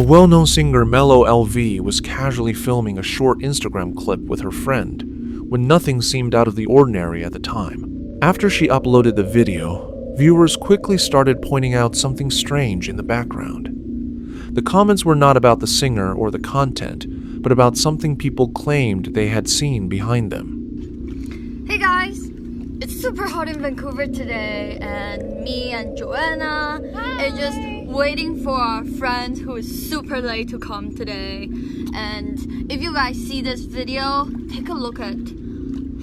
A well-known singer, Mellow LV, was casually filming a short Instagram clip with her friend when nothing seemed out of the ordinary at the time. After she uploaded the video, viewers quickly started pointing out something strange in the background. The comments were not about the singer or the content, but about something people claimed they had seen behind them. Hey guys! It's super hot in Vancouver today, and me and Joanna are just waiting for our friend who is super late to come today. And if you guys see this video, take a look at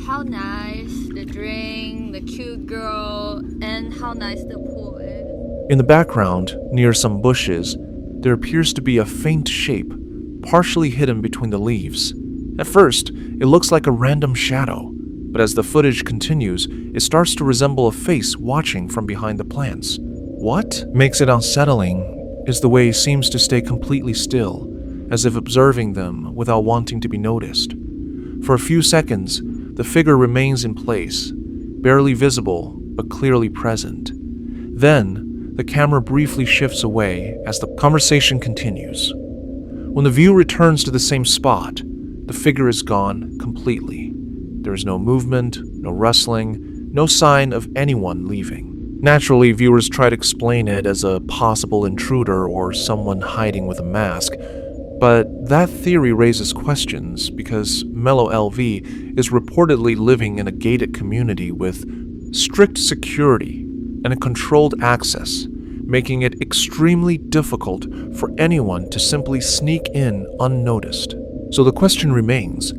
how nice the drink, the cute girl, and how nice the pool is. In the background, near some bushes, there appears to be a faint shape, partially hidden between the leaves. At first, it looks like a random shadow, but as the footage continues, it starts to resemble a face watching from behind the plants. What makes it unsettling is the way it seems to stay completely still, as if observing them without wanting to be noticed. For a few seconds, the figure remains in place, barely visible but clearly present. Then, the camera briefly shifts away as the conversation continues. When the view returns to the same spot, the figure is gone completely. There is no movement, no rustling, no sign of anyone leaving. Naturally, viewers try to explain it as a possible intruder or someone hiding with a mask, but that theory raises questions because Mellow LV is reportedly living in a gated community with strict security and a controlled access, making it extremely difficult for anyone to simply sneak in unnoticed. So the question remains,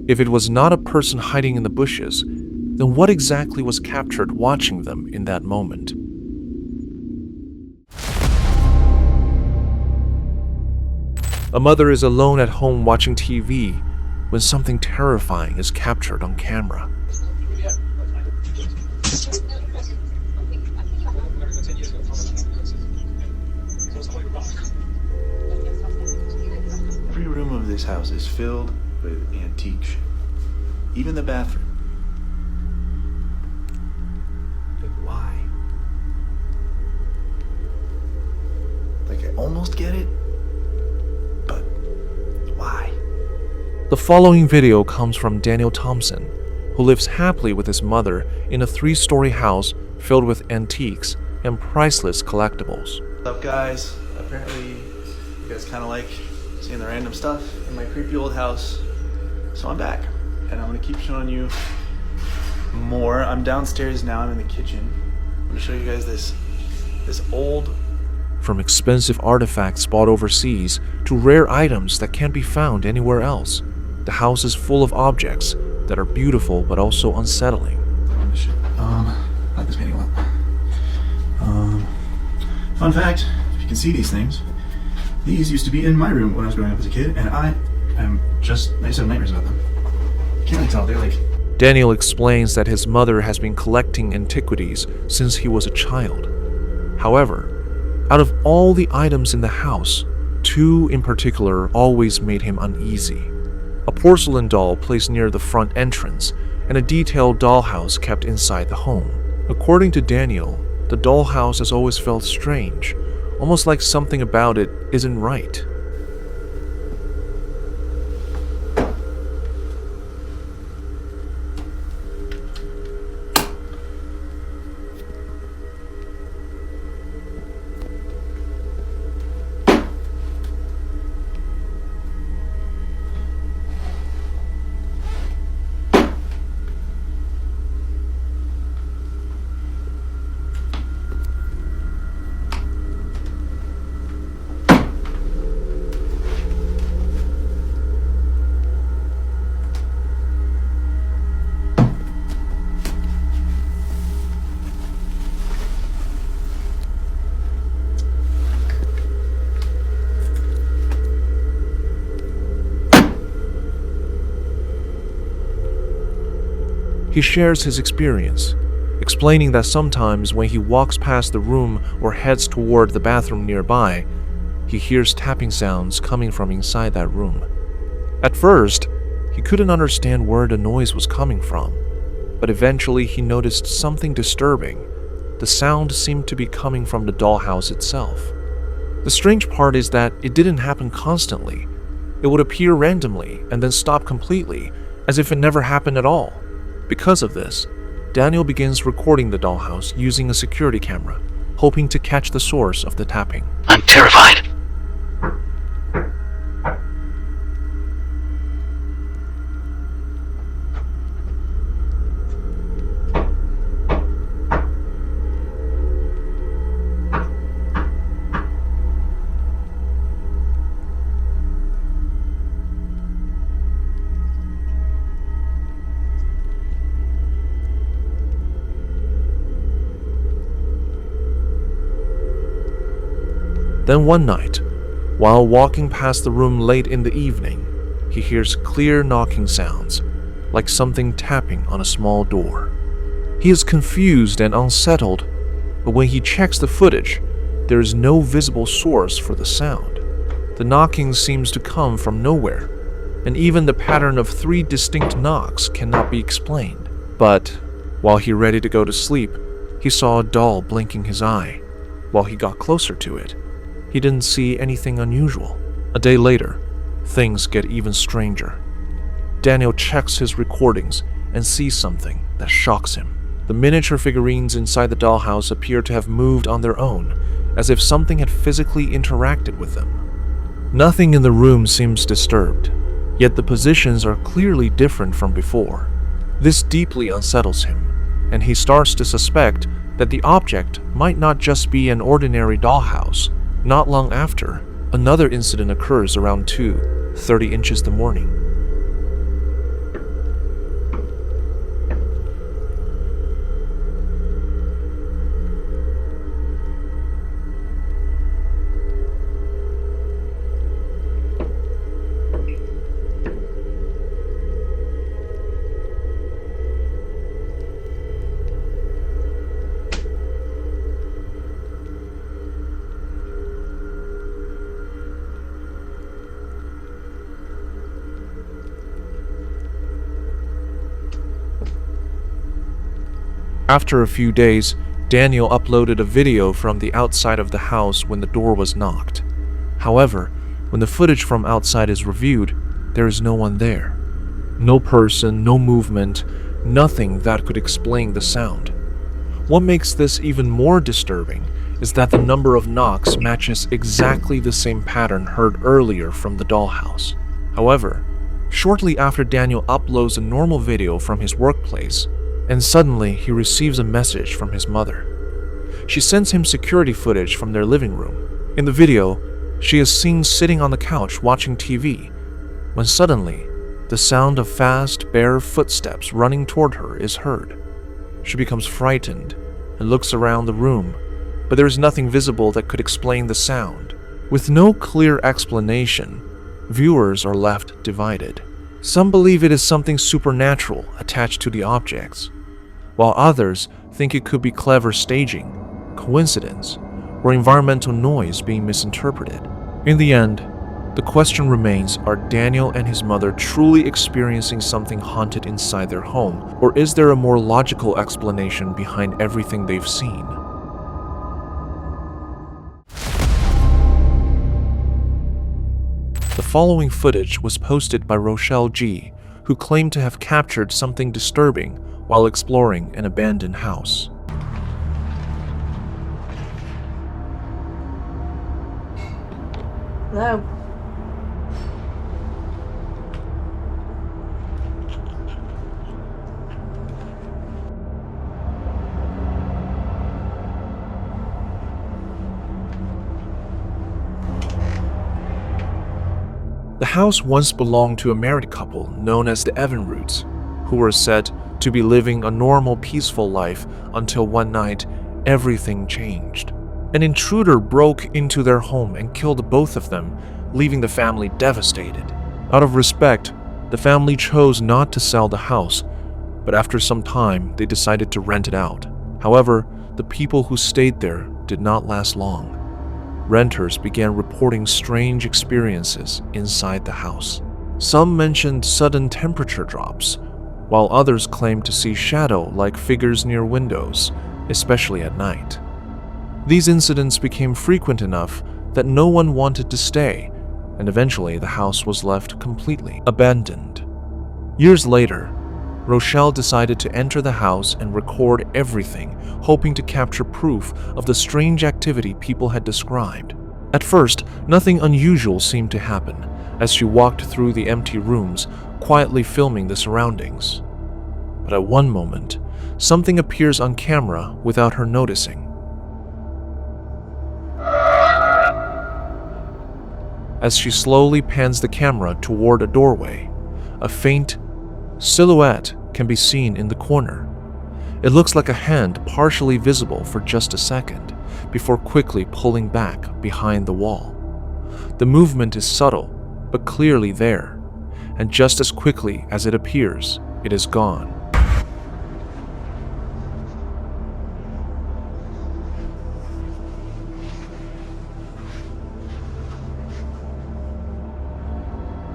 if it was not a person hiding in the bushes, then what exactly was captured watching them in that moment? A mother is alone at home watching TV when something terrifying is captured on camera. Every room of this house is filled with antique shit. Even the bathroom. Like, why? Like, I almost get it, but why? The following video comes from Daniel Thompson, who lives happily with his mother in a 3-story house filled with antiques and priceless collectibles. What's up, guys? Apparently, you guys kind of like seeing the random stuff in my creepy old house. So I'm back, and I'm gonna keep showing you more. I'm downstairs now, I'm in the kitchen. I'm gonna show you guys this old... From expensive artifacts bought overseas to rare items that can't be found anywhere else, the house is full of objects that are beautiful but also unsettling. Not this painting one. Fun fact, if you can see these things, these used to be in my room when I was growing up as a kid, and I just have nightmares about them. You can't really tell, they're like... Daniel explains that his mother has been collecting antiquities since he was a child. However, out of all the items in the house, 2 in particular always made him uneasy. A porcelain doll placed near the front entrance, and a detailed dollhouse kept inside the home. According to Daniel, the dollhouse has always felt strange, almost like something about it isn't right. He shares his experience, explaining that sometimes when he walks past the room or heads toward the bathroom nearby, he hears tapping sounds coming from inside that room. At first, he couldn't understand where the noise was coming from, but eventually he noticed something disturbing. The sound seemed to be coming from the dollhouse itself. The strange part is that it didn't happen constantly. It would appear randomly and then stop completely, as if it never happened at all. Because of this, Daniel begins recording the dollhouse using a security camera, hoping to catch the source of the tapping. I'm terrified. Then one night, while walking past the room late in the evening, he hears clear knocking sounds, like something tapping on a small door. He is confused and unsettled, but when he checks the footage, there is no visible source for the sound. The knocking seems to come from nowhere, and even the pattern of 3 distinct knocks cannot be explained. But while he ready to go to sleep, he saw a doll blinking his eye. While he got closer to it, he didn't see anything unusual. A day later, things get even stranger. Daniel checks his recordings and sees something that shocks him. The miniature figurines inside the dollhouse appear to have moved on their own, as if something had physically interacted with them. Nothing in the room seems disturbed, yet the positions are clearly different from before. This deeply unsettles him, and he starts to suspect that the object might not just be an ordinary dollhouse. Not long after, another incident occurs around 2:30 inches the morning. After a few days, Daniel uploaded a video from the outside of the house when the door was knocked. However, when the footage from outside is reviewed, there is no one there. No person, no movement, nothing that could explain the sound. What makes this even more disturbing is that the number of knocks matches exactly the same pattern heard earlier from the dollhouse. However, shortly after Daniel uploads a normal video from his workplace, and suddenly he receives a message from his mother. She sends him security footage from their living room. In the video, she is seen sitting on the couch watching TV, when suddenly, the sound of fast, bare footsteps running toward her is heard. She becomes frightened and looks around the room, but there is nothing visible that could explain the sound. With no clear explanation, viewers are left divided. Some believe it is something supernatural attached to the objects, while others think it could be clever staging, coincidence, or environmental noise being misinterpreted. In the end, the question remains, are Daniel and his mother truly experiencing something haunted inside their home, or is there a more logical explanation behind everything they've seen? The following footage was posted by Rochelle G., who claimed to have captured something disturbing while exploring an abandoned house. Hello. The house once belonged to a married couple known as the Evinroots, who were said to be living a normal, peaceful life until one night, everything changed. An intruder broke into their home and killed both of them, leaving the family devastated. Out of respect, the family chose not to sell the house, but after some time, they decided to rent it out. However, the people who stayed there did not last long. Renters began reporting strange experiences inside the house. Some mentioned sudden temperature drops, while others claimed to see shadow-like figures near windows, especially at night. These incidents became frequent enough that no one wanted to stay, and eventually the house was left completely abandoned. Years later, Rochelle decided to enter the house and record everything, hoping to capture proof of the strange activity people had described. At first, nothing unusual seemed to happen as she walked through the empty rooms, quietly filming the surroundings. But at one moment, something appears on camera without her noticing. As she slowly pans the camera toward a doorway, a faint silhouette can be seen in the corner. It looks like a hand partially visible for just a second, before quickly pulling back behind the wall. The movement is subtle, but clearly there, and just as quickly as it appears, it is gone.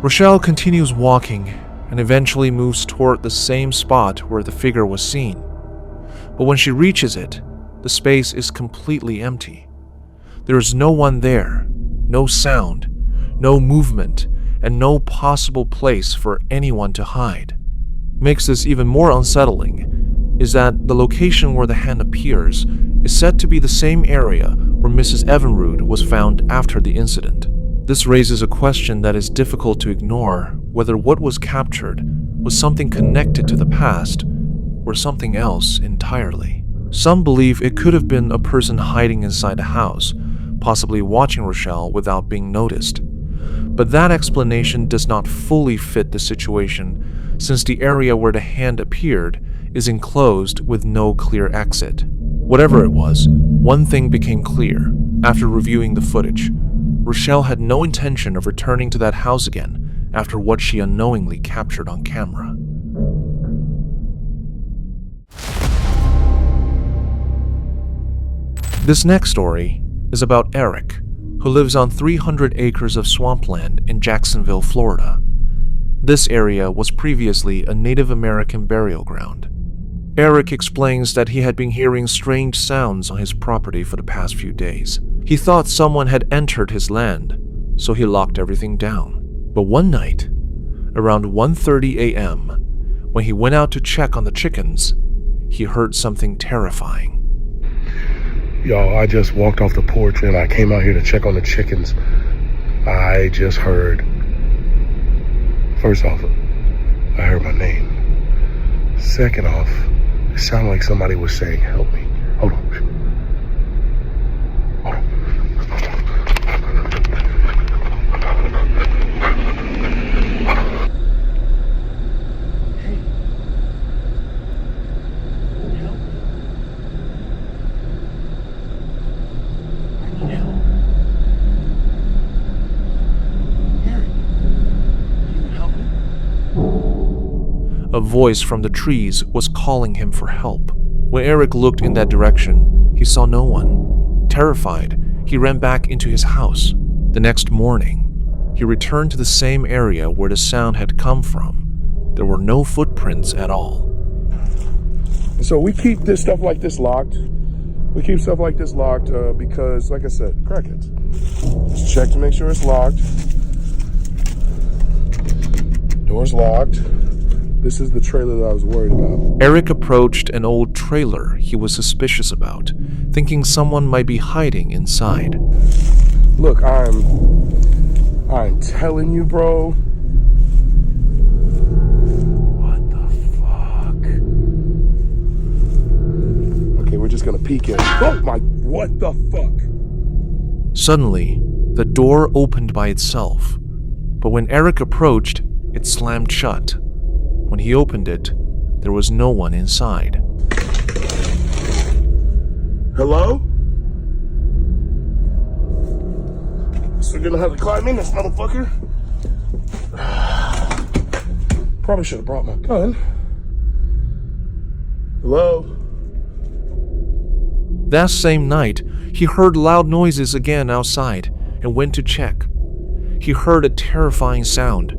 Rochelle continues walking and eventually moves toward the same spot where the figure was seen. But when she reaches it, the space is completely empty. There is no one there, no sound, no movement, and no possible place for anyone to hide. Makes this even more unsettling is that the location where the hand appears is said to be the same area where Mrs. Evinrude was found after the incident. This raises a question that is difficult to ignore, whether what was captured was something connected to the past or something else entirely. Some believe it could have been a person hiding inside a house, possibly watching Rochelle without being noticed. But that explanation does not fully fit the situation, since the area where the hand appeared is enclosed with no clear exit. Whatever it was, one thing became clear after reviewing the footage. Rochelle had no intention of returning to that house again after what she unknowingly captured on camera. This next story is about Eric, who lives on 300 acres of swampland in Jacksonville, Florida. This area was previously a Native American burial ground. Eric explains that he had been hearing strange sounds on his property for the past few days. He thought someone had entered his land, so he locked everything down. But one night, around 1:30 a.m., when he went out to check on the chickens, he heard something terrifying. Y'all, I just walked off the porch and I came out here to check on the chickens. I just heard, first off, I heard my name. Second off, it sounded like somebody was saying, "Help me." Hold on. Hold on. A voice from the trees was calling him for help. When Eric looked in that direction, he saw no one. Terrified, he ran back into his house. The next morning, he returned to the same area where the sound had come from. There were no footprints at all. So we keep this stuff like this locked. We keep stuff like this locked because, like I said, crackheads. Just check to make sure it's locked. Door's locked. This is the trailer that I was worried about. Eric approached an old trailer he was suspicious about, thinking someone might be hiding inside. Look, I'm telling you, bro. What the fuck? Okay, we're just gonna peek in. Oh my, what the fuck? Suddenly, the door opened by itself, but when Eric approached, it slammed shut. When he opened it, there was no one inside. Hello? So we're gonna have to climb in this motherfucker. Probably should have brought my gun. Hello? That same night, he heard loud noises again outside and went to check. He heard a terrifying sound,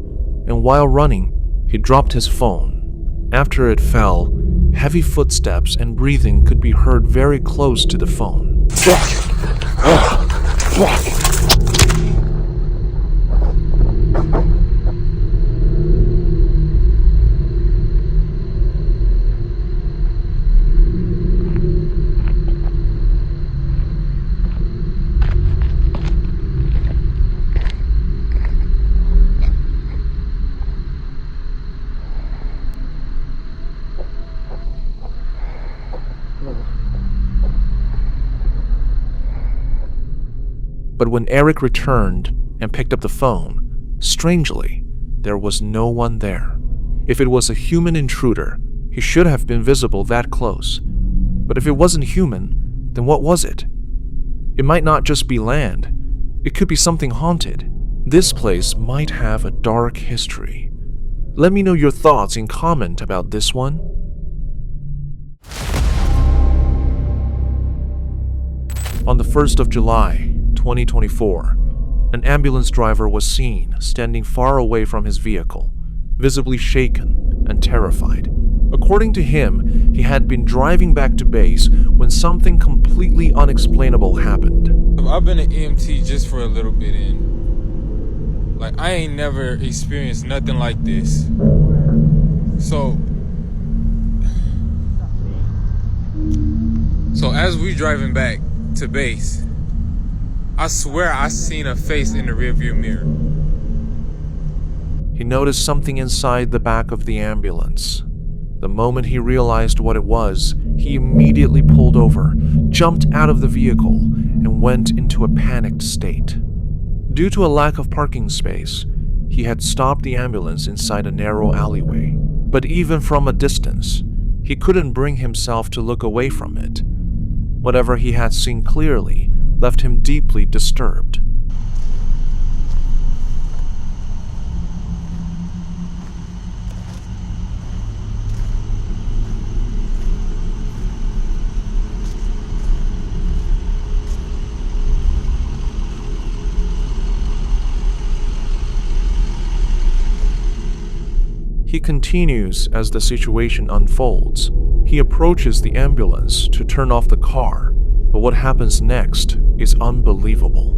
and while running, he dropped his phone. After it fell, heavy footsteps and breathing could be heard very close to the phone. Fuck! Oh, fuck! But when Eric returned and picked up the phone, strangely, there was no one there. If it was a human intruder, he should have been visible that close. But if it wasn't human, then what was it? It might not just be land. It could be something haunted. This place might have a dark history. Let me know your thoughts in comment about this one. On the 1st of July, 2024, an ambulance driver was seen standing far away from his vehicle, visibly shaken and terrified. According to him, he had been driving back to base when something completely unexplainable happened. I've been an EMT just for a little bit, and I ain't never experienced nothing like this. So as we driving back to base, I swear I seen a face in the rearview mirror. He noticed something inside the back of the ambulance. The moment he realized what it was, he immediately pulled over, jumped out of the vehicle, and went into a panicked state. Due to a lack of parking space, he had stopped the ambulance inside a narrow alleyway. But even from a distance, he couldn't bring himself to look away from it. Whatever he had seen clearly left him deeply disturbed. He continues as the situation unfolds. He approaches the ambulance to turn off the car, but what happens next is unbelievable.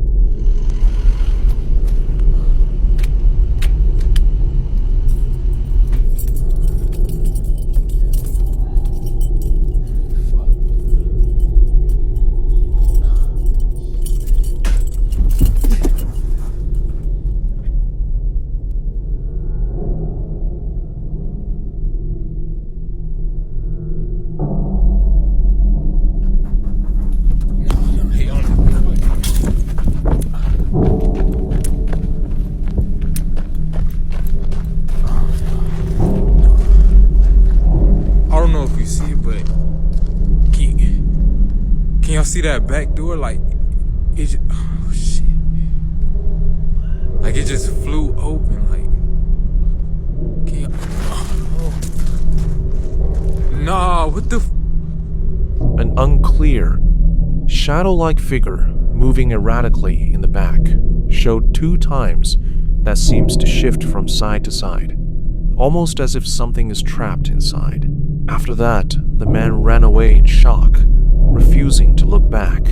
Can y'all see that back door? It just, oh shit. It just flew open. Can y'all, Nah, what the An unclear, shadow-like figure moving erratically in the back showed 2 times that seems to shift from side to side, almost as if something is trapped inside. After that, the man ran away in shock, refusing to look back.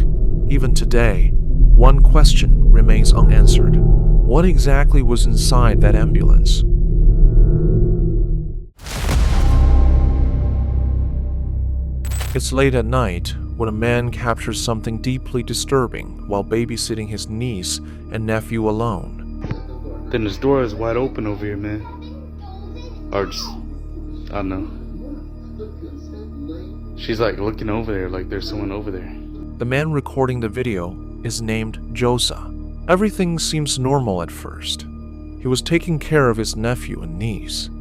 Even today, one question remains unanswered. What exactly was inside that ambulance? It's late at night when a man captures something deeply disturbing while babysitting his niece and nephew alone. Then this door is wide open over here, man. Or just, I don't know. She's looking over there, there's someone over there. The man recording the video is named Josa. Everything seems normal at first. He was taking care of his nephew and niece.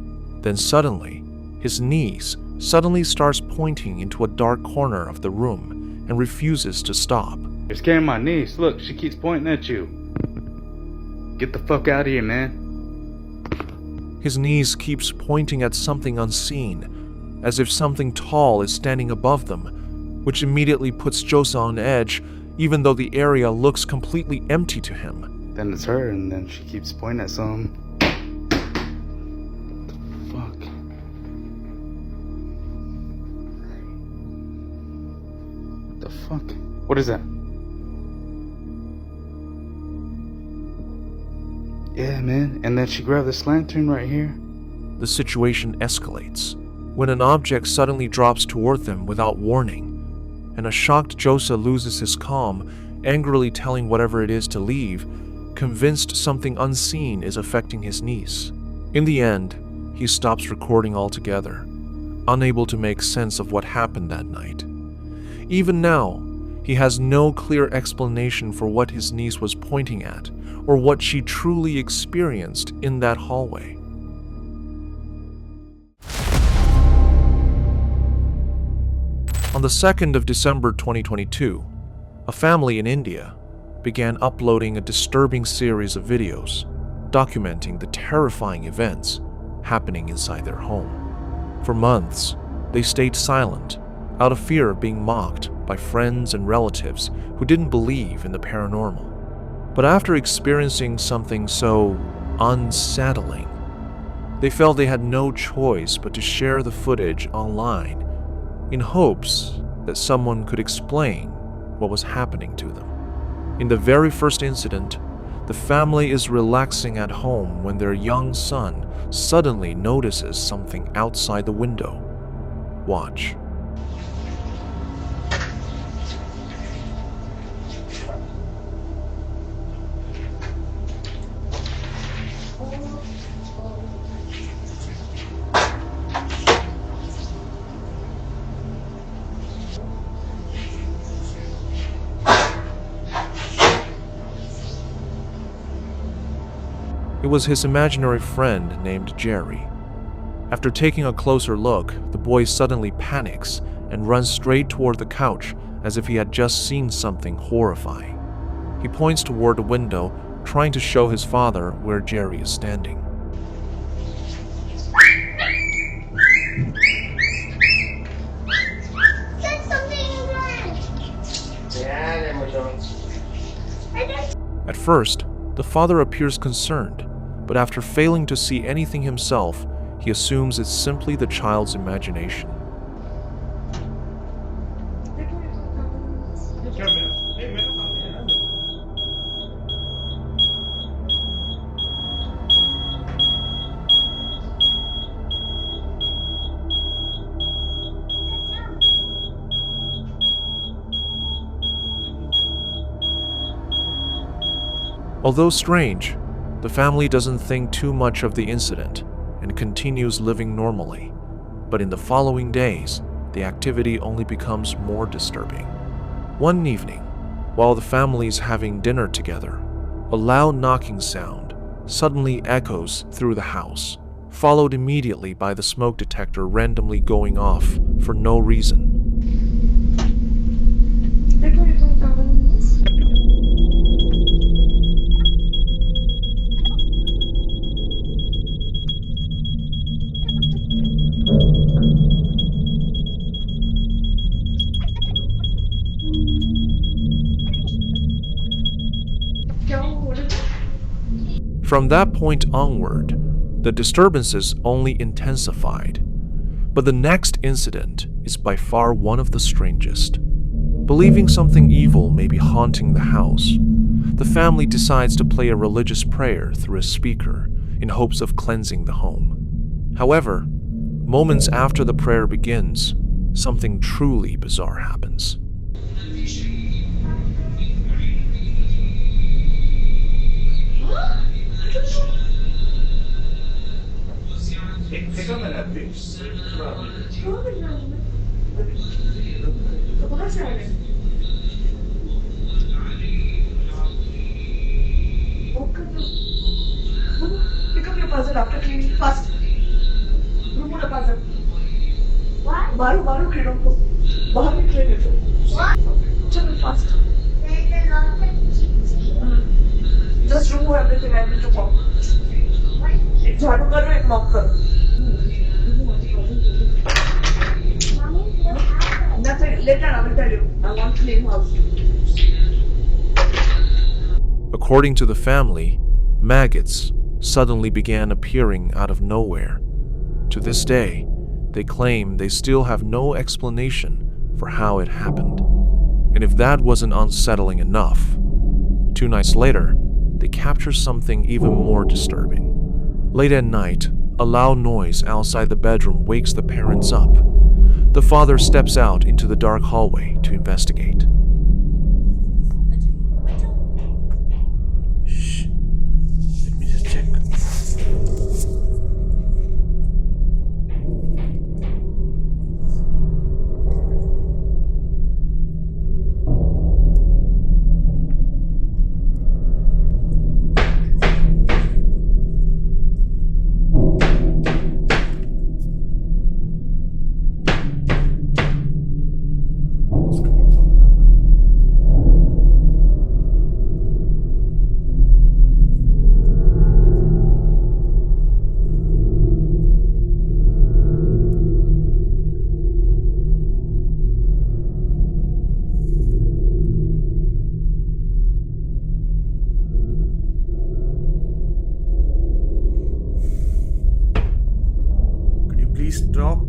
Then suddenly, his niece suddenly starts pointing into a dark corner of the room and refuses to stop. You're scaring my niece. Look, she keeps pointing at you. Get the fuck out of here, man. His niece keeps pointing at something unseen, as if something tall is standing above them, which immediately puts Josa on edge, even though the area looks completely empty to him. Then it's her, and then she keeps pointing at something. What the fuck? What the fuck? What is that? Yeah, man. And then she grabbed this lantern right here. The situation escalates when an object suddenly drops toward them without warning, and a shocked Josa loses his calm, angrily telling whatever it is to leave, convinced something unseen is affecting his niece. In the end, he stops recording altogether, unable to make sense of what happened that night. Even now, He has no clear explanation for what his niece was pointing at or what she truly experienced in that hallway. On the 2nd of December 2022, a family in India began uploading a disturbing series of videos documenting the terrifying events happening inside their home. For months, they stayed silent out of fear of being mocked by friends and relatives who didn't believe in the paranormal. But after experiencing something so unsettling, they felt they had no choice but to share the footage online in hopes that someone could explain what was happening to them. In the very first incident, the family is relaxing at home when their young son suddenly notices something outside the window. Watch. It was his imaginary friend named Jerry. After taking a closer look, the boy suddenly panics and runs straight toward the couch as if he had just seen something horrifying. He points toward the window, trying to show his father where Jerry is standing. At first, the father appears concerned, but after failing to see anything himself, he assumes it's simply the child's imagination. Although strange, the family doesn't think too much of the incident and continues living normally. But in the following days, the activity only becomes more disturbing. One evening, while the family is having dinner together, a loud knocking sound suddenly echoes through the house, followed immediately by the smoke detector randomly going off for no reason. From that point onward, the disturbances only intensified. But the next incident is by far one of the strangest. Believing something evil may be haunting the house, the family decides to play a religious prayer through a speaker in hopes of cleansing the home. However, moments after the prayer begins, something truly bizarre happens. Pick up your puzzle after cleaning fast. Remove the puzzle. What? Maru clean ko. Bahar mein clean it. What? Chalo fast. There's a lot of cheat. Just remove everything I need to mop. एक झाड़ू करो एक mop करो. Nothing. Later I will tell you. I want clean house. According to the family, maggots suddenly began appearing out of nowhere. To this day, they claim they still have no explanation for how it happened. And if that wasn't unsettling enough, 2 nights later, they capture something even more disturbing. Late at night, a loud noise outside the bedroom wakes the parents up. The father steps out into the dark hallway to investigate. Shh. Let me just check. drop?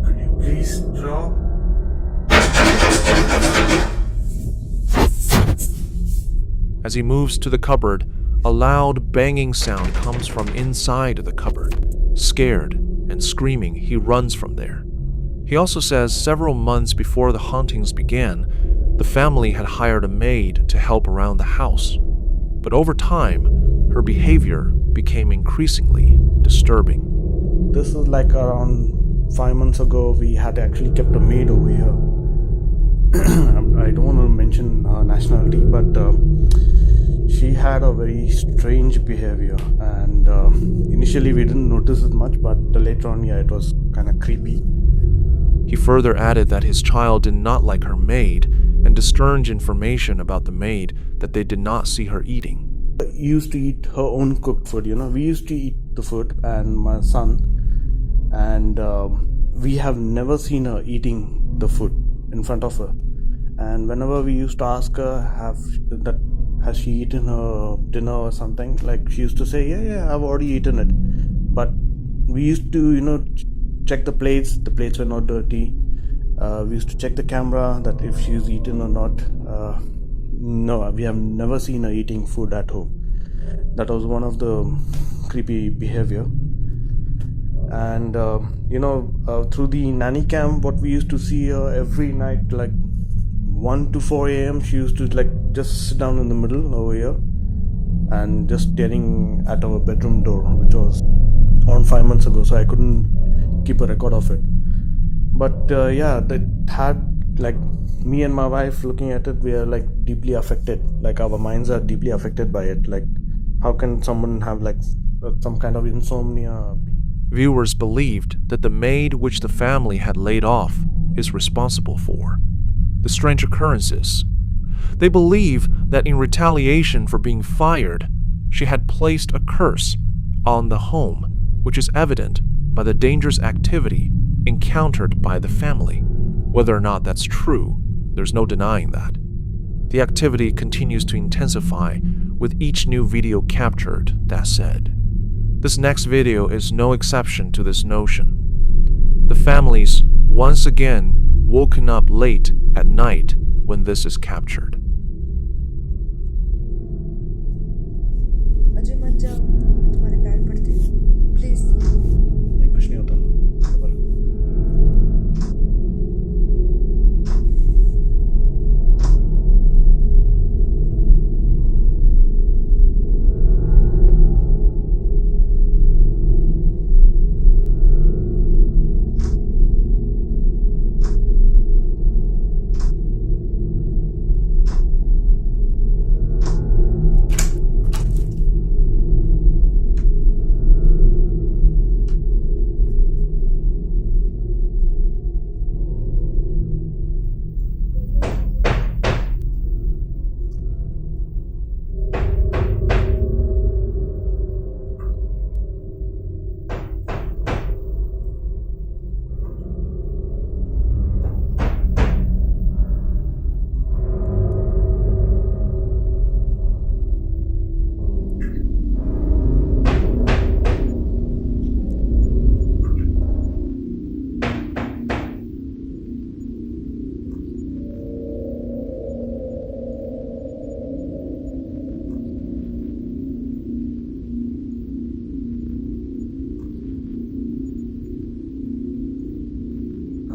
Could you please drop? As he moves to the cupboard, a loud banging sound comes from inside the cupboard. Scared and screaming, he runs from there. He also says several months before the hauntings began, the family had hired a maid to help around the house. But over time, her behavior became increasingly disturbing. This is like around 5 months ago. We had actually kept a maid over here. I don't want to mention her nationality, but she had a very strange behavior. And initially we didn't notice it much, but later on, yeah, it was kind of creepy. He further added that his child did not like her maid and discerned information about the maid that they did not see her eating. We used to eat her own cooked food, we used to eat the food, and my son, and we have never seen her eating the food in front of her. And whenever we used to ask her, has she eaten her dinner or something, like she used to say, yeah, I've already eaten it. But we used to, check the plates were not dirty. We used to check the camera that if she's eaten or not. No, we have never seen her eating food at home. That was one of the creepy behavior. And through the nanny cam, what we used to see her every night, like 1 to 4 a.m, she used to just sit down in the middle over here and just staring at our bedroom door, which was around 5 months ago, so I couldn't keep a record of it. But that had, me and my wife looking at it, we are deeply affected. Our minds are deeply affected by it. How can someone have some kind of insomnia? Viewers believed that the maid which the family had laid off is responsible for the strange occurrences. They believe that in retaliation for being fired, she had placed a curse on the home, which is evident by the dangerous activity encountered by the family. Whether or not that's true, there's no denying that. The activity continues to intensify with each new video captured, that said. This next video is no exception to this notion. The families once again woken up late at night when this is captured. Ajay मत जाओ, मैं तुम्हारे पैर पड़ती हूँ, please. कुछ नहीं होता।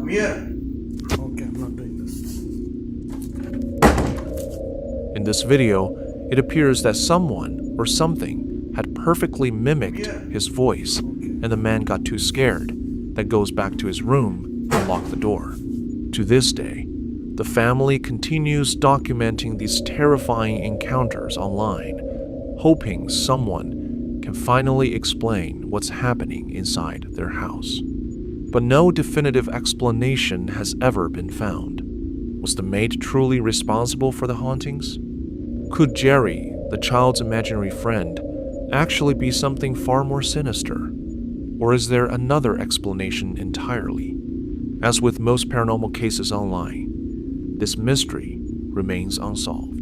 Here. Okay, I'm not doing this. In this video, it appears that someone or something had perfectly mimicked his voice, and the man got too scared, that goes back to his room and locked the door. To this day, the family continues documenting these terrifying encounters online, hoping someone can finally explain what's happening inside their house. But no definitive explanation has ever been found. Was the maid truly responsible for the hauntings? Could Jerry, the child's imaginary friend, actually be something far more sinister? Or is there another explanation entirely? As with most paranormal cases online, this mystery remains unsolved.